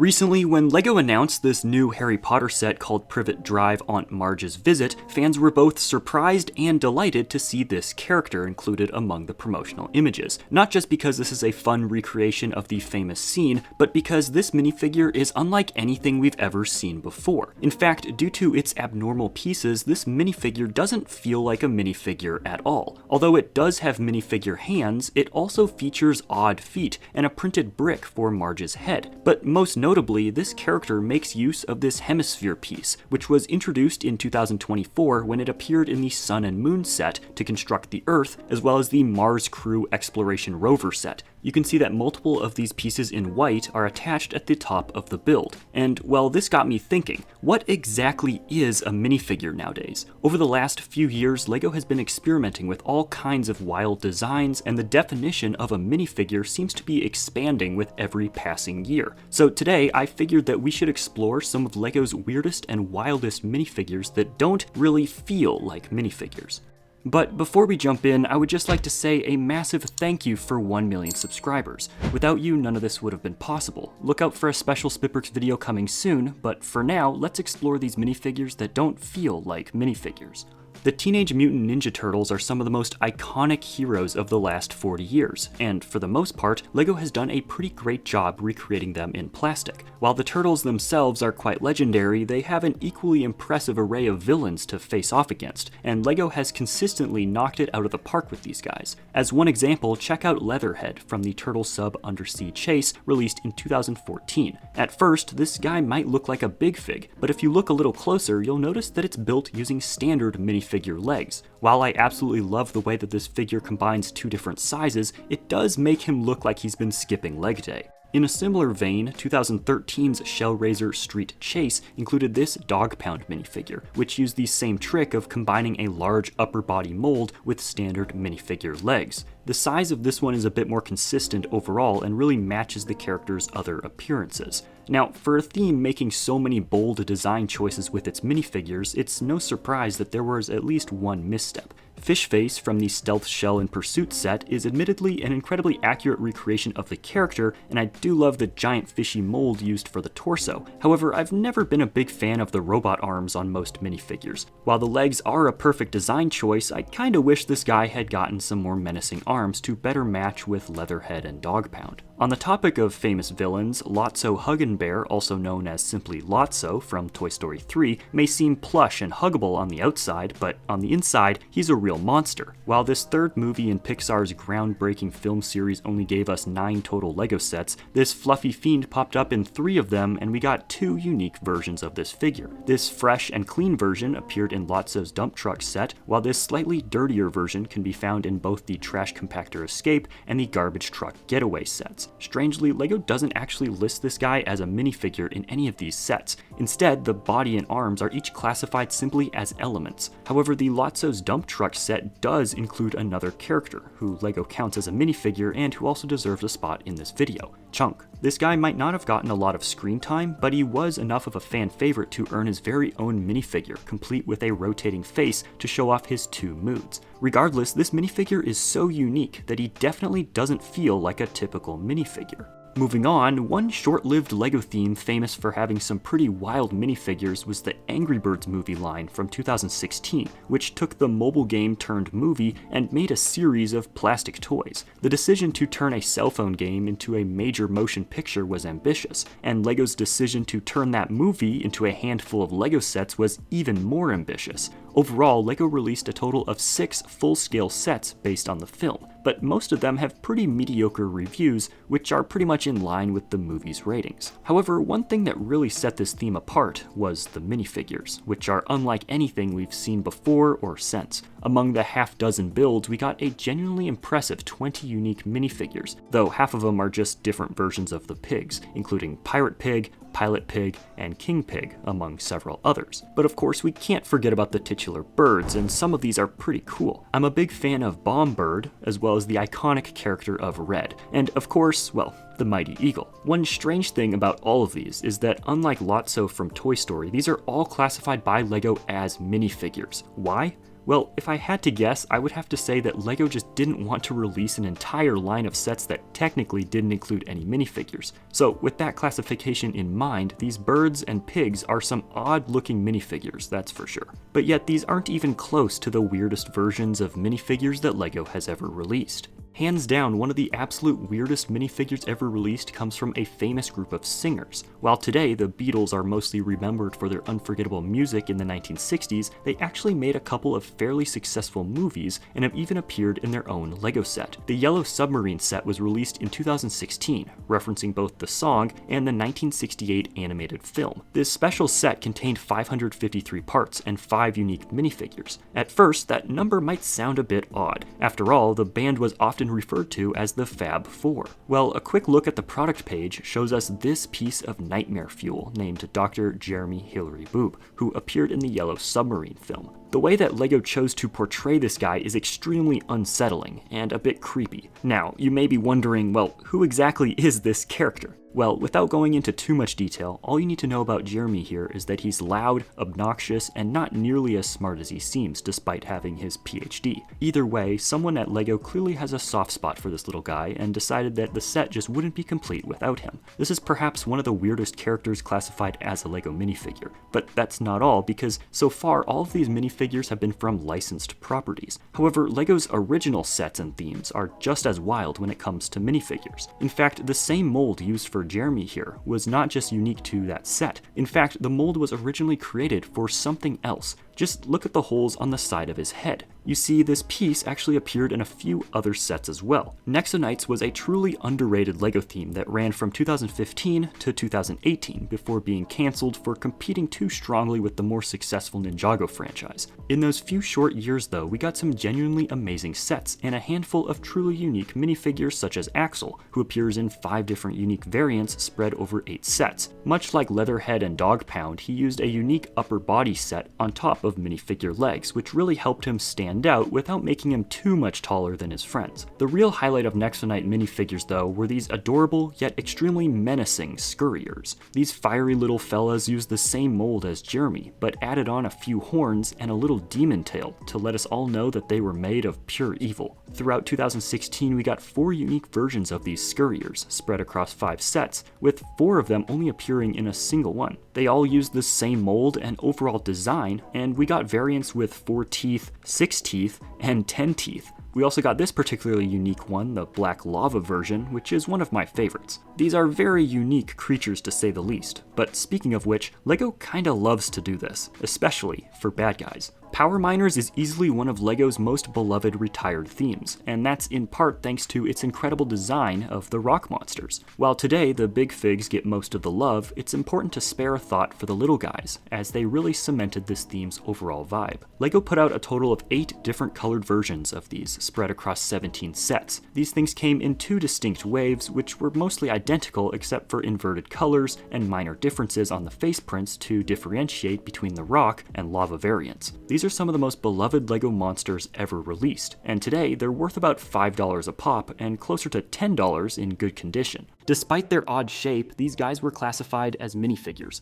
Recently, when LEGO announced this new Harry Potter set called Privet Drive Aunt Marge's Visit, fans were both surprised and delighted to see this character included among the promotional images. Not just because this is a fun recreation of the famous scene, but because this minifigure is unlike anything we've ever seen before. In fact, due to its abnormal pieces, this minifigure doesn't feel like a minifigure at all. Although it does have minifigure hands, it also features odd feet and a printed brick for Marge's head. But most notably, this character makes use of this hemisphere piece, which was introduced in 2024 when it appeared in the Sun and Moon set to construct the Earth, as well as the Mars Crew Exploration Rover set. You can see that multiple of these pieces in white are attached at the top of the build. And, well, this got me thinking, what exactly is a minifigure nowadays? Over the last few years, LEGO has been experimenting with all kinds of wild designs, and the definition of a minifigure seems to be expanding with every passing year. So today, I figured that we should explore some of LEGO's weirdest and wildest minifigures that don't really feel like minifigures. But before we jump in, I would just like to say a massive thank you for 1 million subscribers. Without you, none of this would have been possible. Look out for a special SpitBrix video coming soon, but for now, let's explore these minifigures that don't feel like minifigures. The Teenage Mutant Ninja Turtles are some of the most iconic heroes of the last 40 years, and for the most part, LEGO has done a pretty great job recreating them in plastic. While the Turtles themselves are quite legendary, they have an equally impressive array of villains to face off against, and LEGO has consistently knocked it out of the park with these guys. As one example, check out Leatherhead from the Turtle Sub Undersea Chase, released in 2014. At first, this guy might look like a big fig, but if you look a little closer, you'll notice that it's built using standard minifigure legs. While I absolutely love the way that this figure combines two different sizes, it does make him look like he's been skipping leg day. In a similar vein, 2013's Shellraiser Street Chase included this Dog Pound minifigure, which used the same trick of combining a large upper body mold with standard minifigure legs. The size of this one is a bit more consistent overall and really matches the character's other appearances. Now, for a theme making so many bold design choices with its minifigures, it's no surprise that there was at least one misstep. Fishface from the Stealth Shell and Pursuit set is admittedly an incredibly accurate recreation of the character, and I do love the giant fishy mold used for the torso. However, I've never been a big fan of the robot arms on most minifigures. While the legs are a perfect design choice, I kinda wish this guy had gotten some more menacing arms to better match with Leatherhead and Dog Pound. On the topic of famous villains, Lotso Huggenbear, also known as simply Lotso from Toy Story 3, may seem plush and huggable on the outside, but on the inside, he's a real monster. While this third movie in Pixar's groundbreaking film series only gave us 9 total LEGO sets, this fluffy fiend popped up in 3 of them, and we got 2 unique versions of this figure. This fresh and clean version appeared in Lotso's dump truck set, while this slightly dirtier version can be found in both the Trash Compactor Escape and the Garbage Truck Getaway sets. Strangely, LEGO doesn't actually list this guy as a minifigure in any of these sets. Instead, the body and arms are each classified simply as elements. However, the Lotso's dump truck set does include another character, who LEGO counts as a minifigure and who also deserves a spot in this video, Chunk. This guy might not have gotten a lot of screen time, but he was enough of a fan favorite to earn his very own minifigure, complete with a rotating face to show off his 2 moods. Regardless, this minifigure is so unique that he definitely doesn't feel like a typical minifigure. Moving on, one short-lived LEGO theme famous for having some pretty wild minifigures was the Angry Birds movie line from 2016, which took the mobile game turned movie and made a series of plastic toys. The decision to turn a cell phone game into a major motion picture was ambitious, and LEGO's decision to turn that movie into a handful of LEGO sets was even more ambitious. Overall, LEGO released a total of 6 full-scale sets based on the film, but most of them have pretty mediocre reviews, which are pretty much in line with the movie's ratings. However, one thing that really set this theme apart was the minifigures, which are unlike anything we've seen before or since. Among the half-dozen builds, we got a genuinely impressive 20 unique minifigures, though half of them are just different versions of the pigs, including Pirate Pig, Pilot Pig, and King Pig, among several others. But of course, we can't forget about the titular birds, and some of these are pretty cool. I'm a big fan of Bomb Bird, as well as the iconic character of Red, and of course, well, the Mighty Eagle. One strange thing about all of these is that unlike Lotso from Toy Story, these are all classified by LEGO as minifigures. Why? Well, if I had to guess, I would have to say that LEGO just didn't want to release an entire line of sets that technically didn't include any minifigures. So with that classification in mind, these birds and pigs are some odd-looking minifigures, that's for sure. But yet these aren't even close to the weirdest versions of minifigures that LEGO has ever released. Hands down, one of the absolute weirdest minifigures ever released comes from a famous group of singers. While today the Beatles are mostly remembered for their unforgettable music in the 1960s, they actually made a couple of fairly successful movies and have even appeared in their own LEGO set. The Yellow Submarine set was released in 2016, referencing both the song and the 1968 animated film. This special set contained 553 parts and 5 unique minifigures. At first, that number might sound a bit odd. After all, the band was often referred to as the Fab Four. Well, a quick look at the product page shows us this piece of nightmare fuel named Dr. Jeremy Hillary Boob, who appeared in the Yellow Submarine film. The way that LEGO chose to portray this guy is extremely unsettling and a bit creepy. Now, you may be wondering, well, who exactly is this character? Well, without going into too much detail, all you need to know about Jeremy here is that he's loud, obnoxious, and not nearly as smart as he seems despite having his PhD. Either way, someone at LEGO clearly has a soft spot for this little guy and decided that the set just wouldn't be complete without him. This is perhaps one of the weirdest characters classified as a LEGO minifigure. But that's not all, because so far all of these minifigures have been from licensed properties. However, LEGO's original sets and themes are just as wild when it comes to minifigures. In fact, the same mold used for Jeremy here was not just unique to that set. In fact, the mold was originally created for something else. Just look at the holes on the side of his head. You see, this piece actually appeared in a few other sets as well. Nexo Knights was a truly underrated LEGO theme that ran from 2015 to 2018 before being cancelled for competing too strongly with the more successful Ninjago franchise. In those few short years though, we got some genuinely amazing sets and a handful of truly unique minifigures such as Axel, who appears in 5 different unique variants spread over 8 sets. Much like Leatherhead and Dog Pound, he used a unique upper body set on top of minifigure legs, which really helped him stand out without making him too much taller than his friends. The real highlight of Nexo Knight minifigures though were these adorable yet extremely menacing scurriers. These fiery little fellas used the same mold as Jeremy, but added on a few horns and a little demon tail to let us all know that they were made of pure evil. Throughout 2016 we got 4 unique versions of these scurriers spread across 5 sets, with 4 of them only appearing in a single one. They all used the same mold and overall design, and we got variants with 4 teeth, 6 teeth, and 10 teeth. We also got this particularly unique one, the Black Lava version, which is one of my favorites. These are very unique creatures to say the least, but speaking of which, LEGO kinda loves to do this, especially for bad guys. Power Miners is easily one of LEGO's most beloved retired themes, and that's in part thanks to its incredible design of the rock monsters. While today the big figs get most of the love, it's important to spare a thought for the little guys, as they really cemented this theme's overall vibe. LEGO put out a total of 8 different colored versions of these, spread across 17 sets. These things came in 2 distinct waves, which were mostly identical except for inverted colors and minor differences on the face prints to differentiate between the rock and lava variants. These are some of the most beloved LEGO monsters ever released, and today they're worth about $5 a pop and closer to $10 in good condition. Despite their odd shape, these guys were classified as minifigures.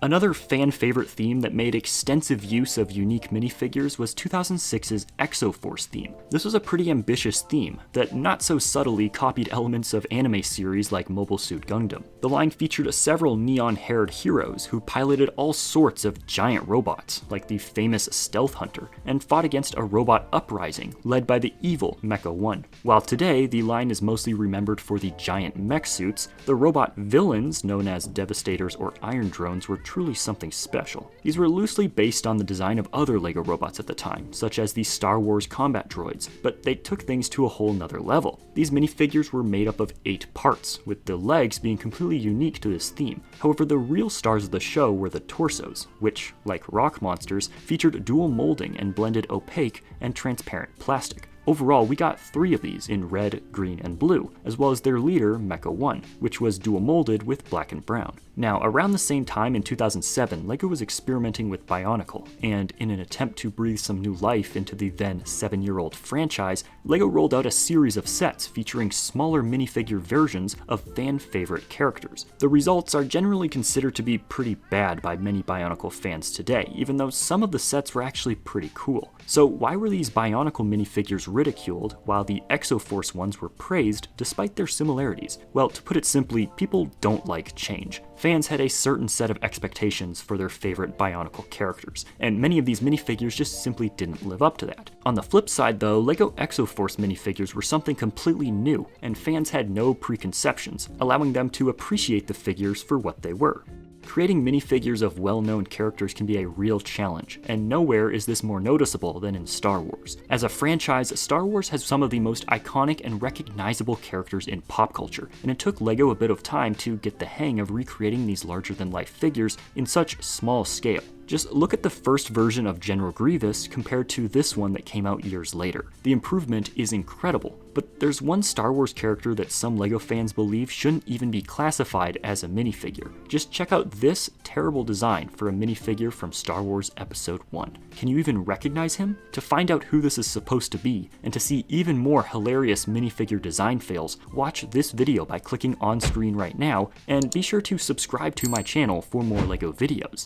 Another fan-favorite theme that made extensive use of unique minifigures was 2006's Exo-Force theme. This was a pretty ambitious theme that not so subtly copied elements of anime series like Mobile Suit Gundam. The line featured several neon-haired heroes who piloted all sorts of giant robots, like the famous Stealth Hunter, and fought against a robot uprising led by the evil Mecha-1. While today the line is mostly remembered for the giant mech suits, the robot villains, known as Devastators or Iron Drones, were truly something special. These were loosely based on the design of other LEGO robots at the time, such as the Star Wars combat droids, but they took things to a whole nother level. These minifigures were made up of 8 parts, with the legs being completely unique to this theme. However, the real stars of the show were the torsos, which, like rock monsters, featured dual molding and blended opaque and transparent plastic. Overall, we got 3 of these in red, green, and blue, as well as their leader, Mecha 1, which was dual molded with black and brown. Now, around the same time in 2007, LEGO was experimenting with Bionicle, and in an attempt to breathe some new life into the then 7-year-old franchise, LEGO rolled out a series of sets featuring smaller minifigure versions of fan-favorite characters. The results are generally considered to be pretty bad by many Bionicle fans today, even though some of the sets were actually pretty cool. So why were these Bionicle minifigures ridiculed while the Exoforce ones were praised despite their similarities? Well, to put it simply, people don't like change. Fans had a certain set of expectations for their favorite Bionicle characters, and many of these minifigures just simply didn't live up to that. On the flip side though, LEGO Exoforce minifigures were something completely new, and fans had no preconceptions, allowing them to appreciate the figures for what they were. Creating minifigures of well-known characters can be a real challenge, and nowhere is this more noticeable than in Star Wars. As a franchise, Star Wars has some of the most iconic and recognizable characters in pop culture, and it took LEGO a bit of time to get the hang of recreating these larger-than-life figures in such small scale. Just look at the first version of General Grievous compared to this one that came out years later. The improvement is incredible, but there's one Star Wars character that some LEGO fans believe shouldn't even be classified as a minifigure. Just check out this terrible design for a minifigure from Star Wars Episode 1. Can you even recognize him? To find out who this is supposed to be, and to see even more hilarious minifigure design fails, watch this video by clicking on screen right now, and be sure to subscribe to my channel for more LEGO videos.